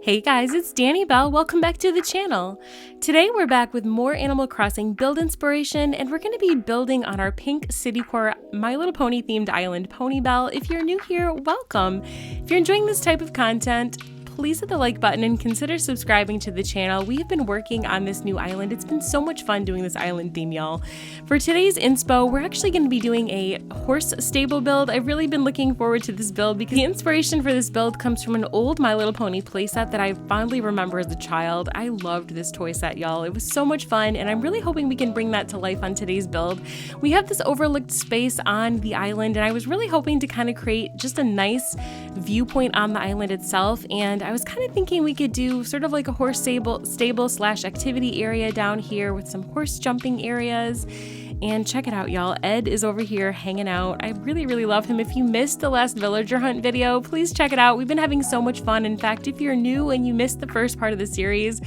Hey guys, it's Danny Bell. Welcome back to the channel. Today we're back with more Animal Crossing build inspiration, and we're going to be building on our pink citycore My Little Pony themed island, Ponybell. If you're new here, welcome. If you're enjoying this type of content, please hit the like button and consider subscribing to the channel. We have been working on this new island. It's been so much fun doing this island theme, y'all. For today's inspo, we're actually going to be doing a horse stable build. I've really been looking forward to this build because the inspiration for this build comes from an old My Little Pony playset that I fondly remember as a child. I loved this toy set, y'all. It was so much fun, and I'm really hoping we can bring that to life on today's build. We have this overlooked space on the island, and I was really hoping to kind of create just a nice viewpoint on the island itself, and I was kind of thinking we could do sort of like a horse stable slash activity area down here with some horse jumping areas. And check it out, y'all. Ed is over here hanging out. I really, really love him. If you missed the last villager hunt video, please check it out. We've been having so much fun. In fact, if you're new and you missed the first part of the series,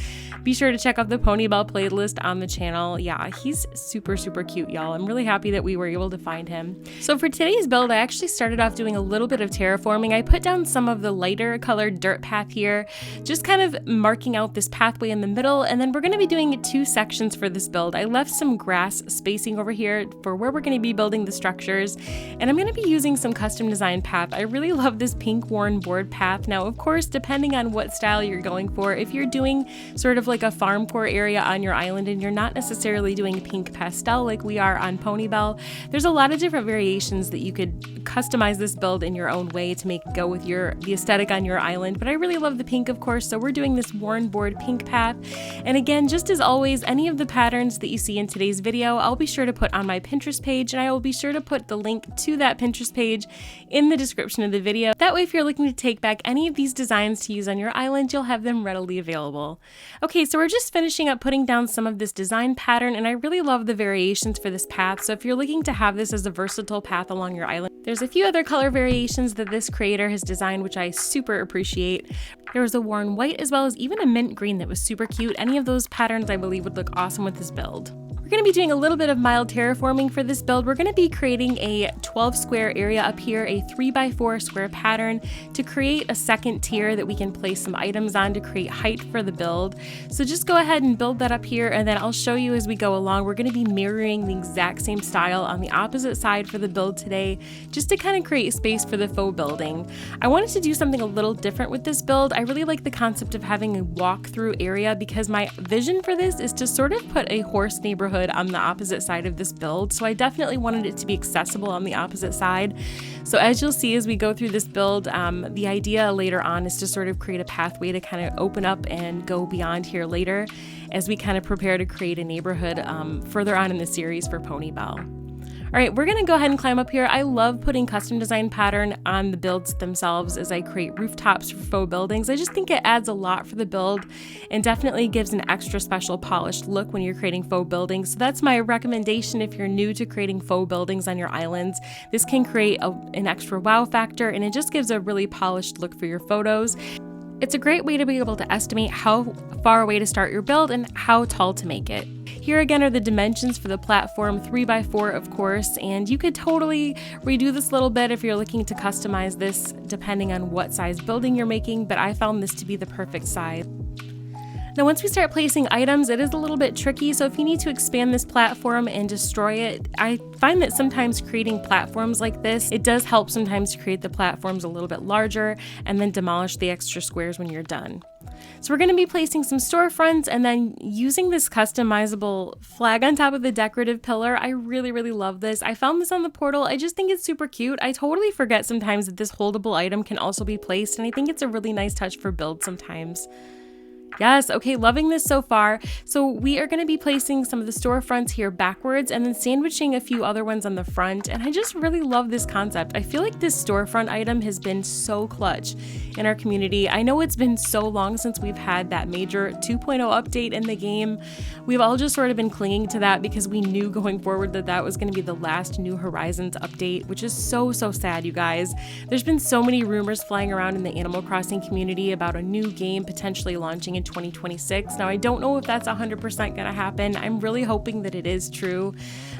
be sure to check out the Ponybell playlist on the channel. Yeah, he's super, super cute, y'all. I'm really happy that we were able to find him. So for today's build, I actually started off doing a little bit of terraforming. I put down some of the lighter colored dirt path here, just kind of marking out this pathway in the middle. And then we're going to be doing 2 sections for this build. I left some grass spacing over here for where we're going to be building the structures, and I'm going to be using some custom design path. I really love this pink worn board path. Now, of course, depending on what style you're going for, if you're doing sort of like a farm core area on your island and you're not necessarily doing pink pastel like we are on Ponybell, there's a lot of different variations that you could customize this build in your own way to make it go with the aesthetic on your island. But I really love the pink, of course, so we're doing this worn board pink path. And again, just as always, any of the patterns that you see in today's video, I'll be sure to put on my Pinterest page, and I will be sure to put the link to that Pinterest page in the description of the video. That way, if you're looking to take back any of these designs to use on your island, you'll have them readily available. Okay, so we're just finishing up putting down some of this design pattern, and I really love the variations for this path. So if you're looking to have this as a versatile path along your island, there's a few other color variations that this creator has designed, which I super appreciate. There was a worn white as well as even a mint green that was super cute. Any of those patterns I believe would look awesome with this build. We're going to be doing a little bit of mild terraforming for this build. We're going to be creating a 12 square area up here, a 3x4 square pattern to create a second tier that we can place some items on to create height for the build. So just go ahead and build that up here, and then I'll show you as we go along. We're going to be mirroring the exact same style on the opposite side for the build today, just to kind of create space for the faux building. I wanted to do something a little different with this build. I really like the concept of having a walk-through area because my vision for this is to sort of put a horse neighborhood on the opposite side of this build, so I definitely wanted it to be accessible on the opposite side. So as you'll see as we go through this build, the idea later on is to sort of create a pathway to kind of open up and go beyond here later as we kind of prepare to create a neighborhood further on in the series for Ponybell. All right, we're gonna go ahead and climb up here. I love putting custom design pattern on the builds themselves as I create rooftops for faux buildings. I just think it adds a lot for the build and definitely gives an extra special polished look when you're creating faux buildings. So that's my recommendation if you're new to creating faux buildings on your islands. This can create an extra wow factor, and it just gives a really polished look for your photos. It's a great way to be able to estimate how far away to start your build and how tall to make it. Here again are the dimensions for the platform, 3x4 of course, and you could totally redo this a little bit if you're looking to customize this depending on what size building you're making, but I found this to be the perfect size. Now once we start placing items, it is a little bit tricky, so if you need to expand this platform and destroy it, I find that sometimes creating platforms like this, it does help sometimes to create the platforms a little bit larger and then demolish the extra squares when you're done. So we're going to be placing some storefronts and then using this customizable flag on top of the decorative pillar. I really, really love this. I found this on the portal. I just think it's super cute. I totally forget sometimes that this holdable item can also be placed, and I think it's a really nice touch for build sometimes. Yes, okay, loving this so far. So we are going to be placing some of the storefronts here backwards and then sandwiching a few other ones on the front. And I just really love this concept. I feel like this storefront item has been so clutch in our community. I know it's been so long since we've had that major 2.0 update in the game. We've all just sort of been clinging to that because we knew going forward that that was going to be the last New Horizons update, which is so sad, you guys. There's been so many rumors flying around in the Animal Crossing community about a new game potentially launching in 2026. Now, I don't know if that's 100% going to happen. I'm really hoping that it is true.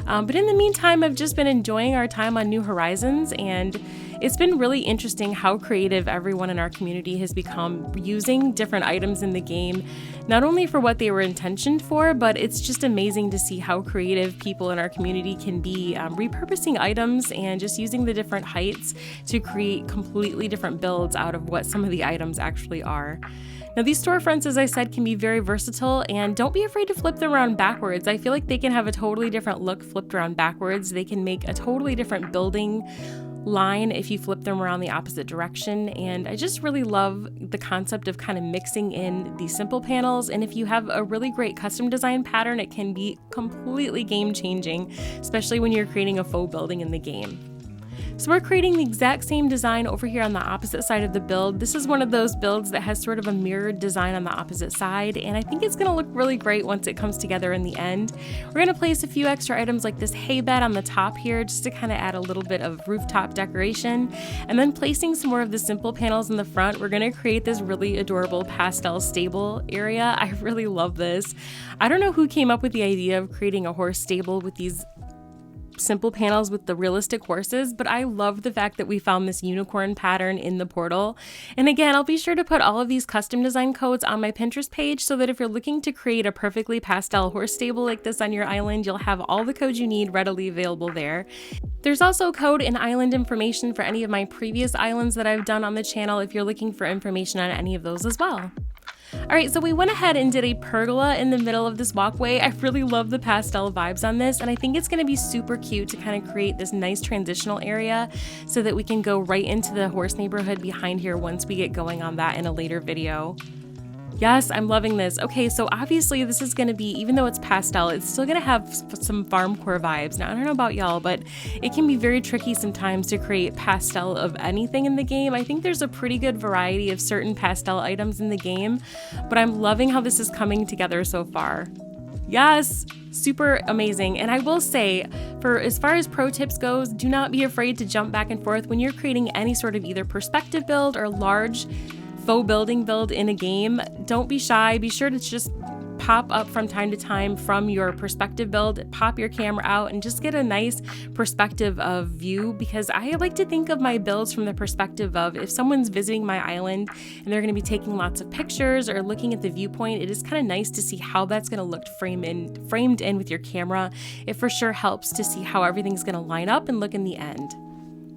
But in the meantime, I've just been enjoying our time on New Horizons, and it's been really interesting how creative everyone in our community has become using different items in the game, not only for what they were intentioned for, but it's just amazing to see how creative people in our community can be repurposing items and just using the different heights to create completely different builds out of what some of the items actually are. Now, these storefronts, as I said, can be very versatile, and don't be afraid to flip them around backwards. I feel like they can have a totally different look flipped around backwards. They can make a totally different building line if you flip them around the opposite direction, and I just really love the concept of kind of mixing in these simple panels. And if you have a really great custom design pattern, it can be completely game changing, especially when you're creating a faux building in the game. So we're creating the exact same design over here on the opposite side of the build. This is one of those builds that has sort of a mirrored design on the opposite side, and I think it's going to look really great once it comes together in the end. We're going to place a few extra items like this hay bed on the top here just to kind of add a little bit of rooftop decoration, and then placing some more of the simple panels in the front. We're going to create this really adorable pastel stable area. I really love this. I don't know who came up with the idea of creating a horse stable with these simple panels with the realistic horses, but I love the fact that we found this unicorn pattern in the portal. And again, I'll be sure to put all of these custom design codes on my Pinterest page so that if you're looking to create a perfectly pastel horse stable like this on your island, you'll have all the codes you need readily available there. There's also code and island information for any of my previous islands that I've done on the channel if you're looking for information on any of those as well. Alright, so we went ahead and did a pergola in the middle of this walkway. I really love the pastel vibes on this, and I think it's going to be super cute to kind of create this nice transitional area so that we can go right into the horse neighborhood behind here once we get going on that in a later video. Yes, I'm loving this. Okay, so obviously this is going to be, even though it's pastel, it's still going to have some farmcore vibes. Now, I don't know about y'all, but it can be very tricky sometimes to create pastel of anything in the game. I think there's a pretty good variety of certain pastel items in the game, but I'm loving how this is coming together so far. Yes, super amazing. And I will say, for as far as pro tips goes, do not be afraid to jump back and forth when you're creating any sort of either perspective build or large faux building build in a game. Don't be shy. Be sure to just pop up from time to time from your perspective build, pop your camera out and just get a nice perspective of view, because I like to think of my builds from the perspective of if someone's visiting my island and they're going to be taking lots of pictures or looking at the viewpoint, it is kind of nice to see how that's going to look framed in with your camera. It for sure helps to see how everything's going to line up and look in the end.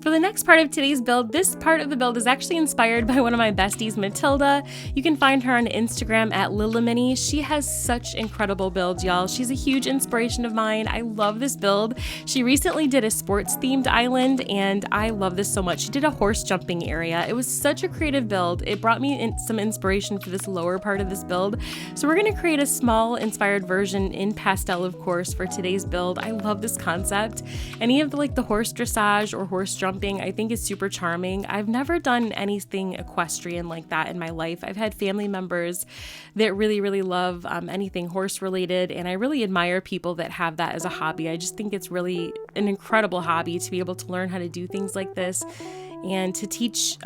For the next part of today's build, this part of the build is actually inspired by one of my besties, Matilda. You can find her on Instagram at Lilamini. She has such incredible builds, y'all. She's a huge inspiration of mine. I love this build. She recently did a sports-themed island, and I love this so much. She did a horse jumping area. It was such a creative build. It brought me some inspiration for this lower part of this build. So we're going to create a small inspired version in pastel, of course, for today's build. I love this concept. Any of the horse dressage or horse jumping, I think is super charming. I've never done anything equestrian like that in my life. I've had family members that really, really love anything horse related, and I really admire people that have that as a hobby. I just think it's really an incredible hobby to be able to learn how to do things like this and to teach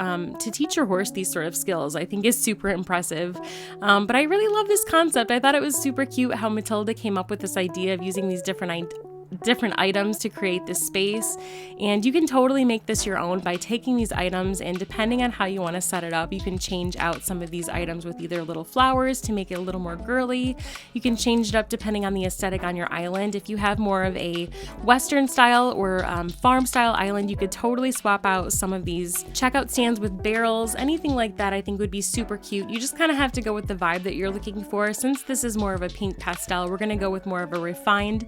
your horse these sort of skills. I think is super impressive. But I really love this concept. I thought it was super cute how Matilda came up with this idea of using these different items to create this space, and you can totally make this your own by taking these items, and depending on how you want to set it up, you can change out some of these items with either little flowers to make it a little more girly. You can change it up depending on the aesthetic on your island. If you have more of a western style or farm style island, you could totally swap out some of these checkout stands with barrels. Anything like that I think would be super cute. You just kind of have to go with the vibe that you're looking for. Since this is more of a pink pastel, we're going to go with more of a refined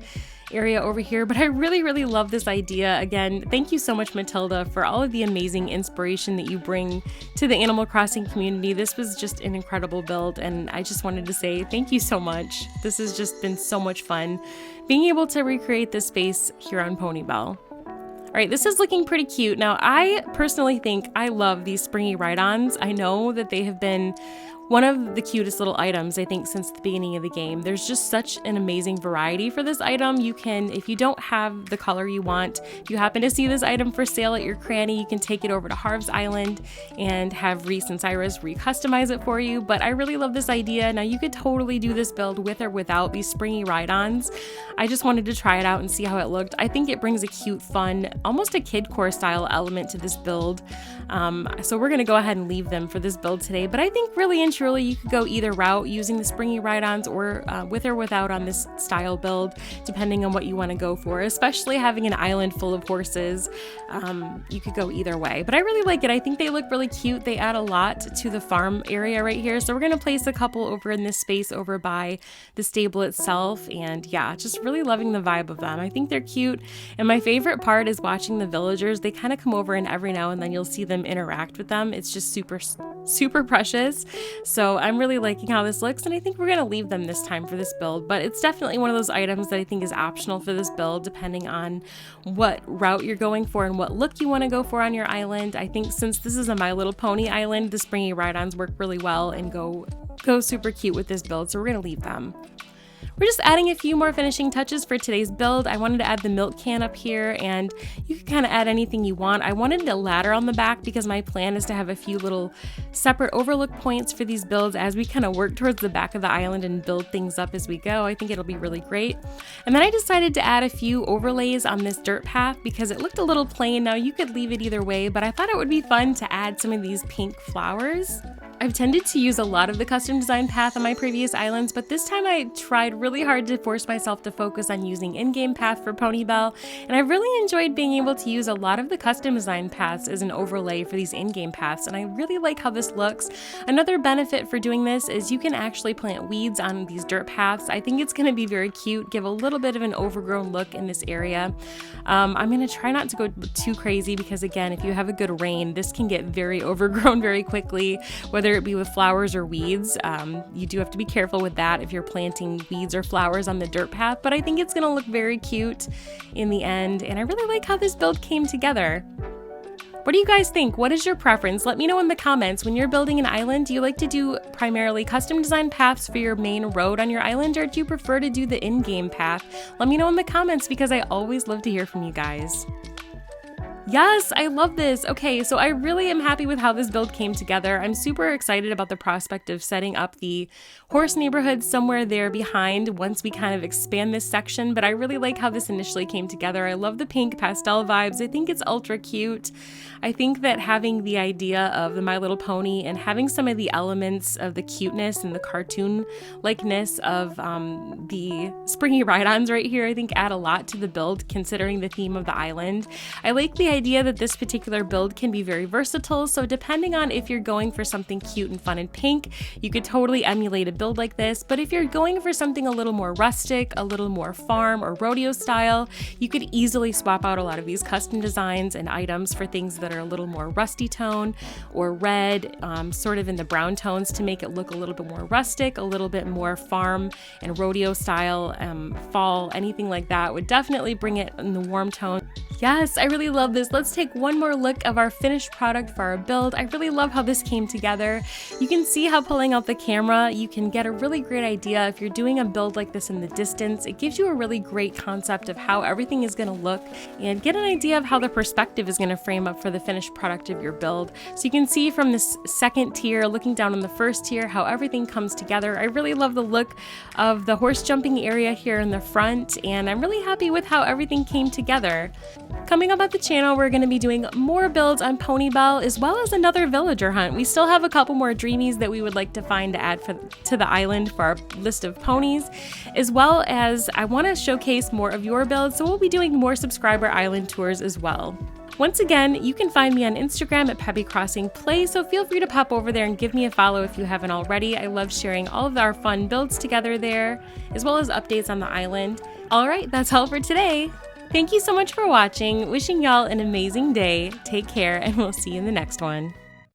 area over here, but I really, really love this idea. Again, thank you so much, Matilda, for all of the amazing inspiration that you bring to the Animal Crossing community. This was just an incredible build, and I just wanted to say thank you so much. This has just been so much fun being able to recreate this space here on Ponybell. All right, this is looking pretty cute. Now, I personally think I love these springy ride-ons. I know that they have been One of the cutest little items, I think, since the beginning of the game. There's just such an amazing variety for this item. You can, if you don't have the color you want, if you happen to see this item for sale at your cranny, you can take it over to Harv's Island and have Reese and Cyrus re-customize it for you. But I really love this idea. Now you could totally do this build with or without these springy ride-ons. I just wanted to try it out and see how it looked. I think it brings a cute, fun, almost a kid-core style element to this build. So we're gonna go ahead and leave them for this build today. But I think really and truly you could go either route using the springy ride-ons or with or without on this style build, depending on what you want to go for. Especially having an island full of horses, you could go either way. But I really like it. I think they look really cute. They add a lot to the farm area right here. So we're gonna place a couple over in this space over by the stable itself. And yeah, just really loving the vibe of them. I think they're cute. And my favorite part is watching the villagers. They kind of come over and every now and then you'll see them interact with them. It's just super precious. So I'm really liking how this looks, and I think we're going to leave them this time for this build, but it's definitely one of those items that I think is optional for this build depending on what route you're going for and what look you want to go for on your island. I think since this is a My Little Pony island, the springy ride-ons work really well and go super cute with this build, so we're going to leave them. We're just adding a few more finishing touches for today's build. I wanted to add the milk can up here, and you can kind of add anything you want. I wanted a ladder on the back because my plan is to have a few little separate overlook points for these builds as we kind of work towards the back of the island and build things up as we go. I think it'll be really great. And then I decided to add a few overlays on this dirt path because it looked a little plain. Now you could leave it either way, but I thought it would be fun to add some of these pink flowers. I've tended to use a lot of the custom design path on my previous islands, but this time I tried really hard to force myself to focus on using in-game path for Ponybell, and I really enjoyed being able to use a lot of the custom design paths as an overlay for these in-game paths, and I really like how this looks. Another benefit for doing this is you can actually plant weeds on these dirt paths. I think it's going to be very cute, give a little bit of an overgrown look in this area. I'm going to try not to go too crazy because, again, if you have a good rain, this can get very overgrown very quickly, whether it be with flowers or weeds. You do have to be careful with that if you're planting weeds or flowers on the dirt path, but I think it's going to look very cute in the end, and I really like how this build came together. What do you guys think? What is your preference? Let me know in the comments. When you're building an island, do you like to do primarily custom design paths for your main road on your island, or do you prefer to do the in-game path? Let me know in the comments because I always love to hear from you guys. Yes, I love this. Okay, so I really am happy with how this build came together. I'm super excited about the prospect of setting up the horse neighborhood somewhere there behind once we kind of expand this section, but I really like how this initially came together. I love the pink pastel vibes. I think it's ultra cute. I think that having the idea of the My Little Pony and having some of the elements of the cuteness and the cartoon likeness of the springy ride-ons right here, I think add a lot to the build considering the theme of the island. I like the idea that this particular build can be very versatile, so depending on if you're going for something cute and fun and pink, you could totally emulate a build like this, but if you're going for something a little more rustic, a little more farm or rodeo style, you could easily swap out a lot of these custom designs and items for things that are a little more rusty tone or red, sort of in the brown tones to make it look a little bit more rustic, a little bit more farm and rodeo style, fall, anything like that would definitely bring it in the warm tone. Yes, I really love this. Let's take one more look of our finished product for our build. I really love how this came together. You can see how pulling out the camera, you can get a really great idea if you're doing a build like this in the distance. It gives you a really great concept of how everything is going to look and get an idea of how the perspective is going to frame up for the finished product of your build. So you can see from this second tier, looking down on the first tier, how everything comes together. I really love the look of the horse jumping area here in the front, and I'm really happy with how everything came together. Coming up at the channel, we're going to be doing more builds on Ponybell as well as another villager hunt. We still have a couple more dreamies that we would like to find to add to the island for our list of ponies, as well as I want to showcase more of your builds, so we'll be doing more subscriber island tours as well. Once again, you can find me on Instagram at Peppycrossingplay, so feel free to pop over there and give me a follow if you haven't already. I love sharing all of our fun builds together there, as well as updates on the island. Alright, that's all for today. Thank you so much for watching. Wishing y'all an amazing day. Take care, and we'll see you in the next one.